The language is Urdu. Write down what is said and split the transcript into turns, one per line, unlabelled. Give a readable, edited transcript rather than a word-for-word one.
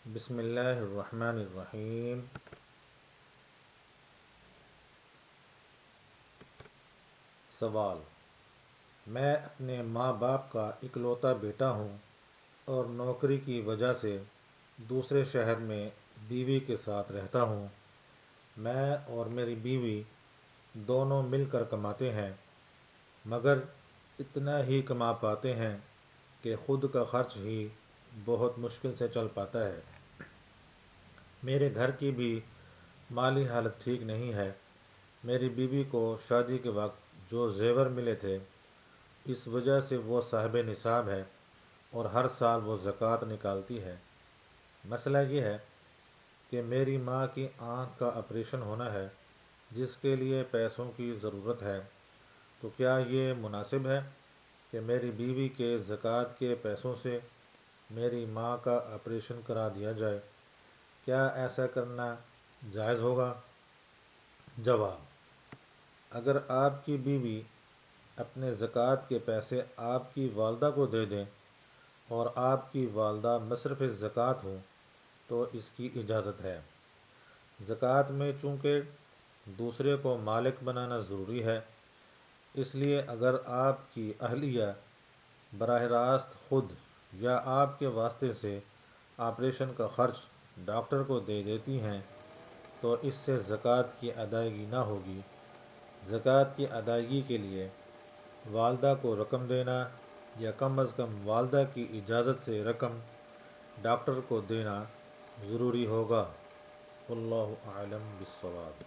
بسم اللہ الرحمن الرحیم۔ سوال: میں اپنے ماں باپ کا اکلوتا بیٹا ہوں اور نوکری کی وجہ سے دوسرے شہر میں بیوی کے ساتھ رہتا ہوں۔ میں اور میری بیوی دونوں مل کر کماتے ہیں، مگر اتنا ہی کما پاتے ہیں کہ خود کا خرچ ہی بہت مشکل سے چل پاتا ہے۔ میرے گھر کی بھی مالی حالت ٹھیک نہیں ہے۔ میری بیوی کو شادی کے وقت جو زیور ملے تھے، اس وجہ سے وہ صاحب نصاب ہے اور ہر سال وہ زکوٰۃ نکالتی ہے۔ مسئلہ یہ ہے کہ میری ماں کی آنکھ کا آپریشن ہونا ہے، جس کے لیے پیسوں کی ضرورت ہے۔ تو کیا یہ مناسب ہے کہ میری بیوی کے زکوٰۃ کے پیسوں سے میری ماں کا آپریشن کرا دیا جائے؟ کیا ایسا کرنا جائز ہوگا؟ جواب: اگر آپ کی بیوی اپنے زکوٰۃ کے پیسے آپ کی والدہ کو دے دیں اور آپ کی والدہ مصرف زکوٰۃ ہوں تو اس کی اجازت ہے۔ زکوٰۃ میں چونکہ دوسرے کو مالک بنانا ضروری ہے، اس لیے اگر آپ کی اہلیہ براہ راست خود یا آپ کے واسطے سے آپریشن کا خرچ ڈاکٹر کو دے دیتی ہیں تو اس سے زکوٰۃ کی ادائیگی نہ ہوگی۔ زکوٰۃ کی ادائیگی کے لیے والدہ کو رقم دینا یا کم از کم والدہ کی اجازت سے رقم ڈاکٹر کو دینا ضروری ہوگا۔ واللہ اعلم بالصواب۔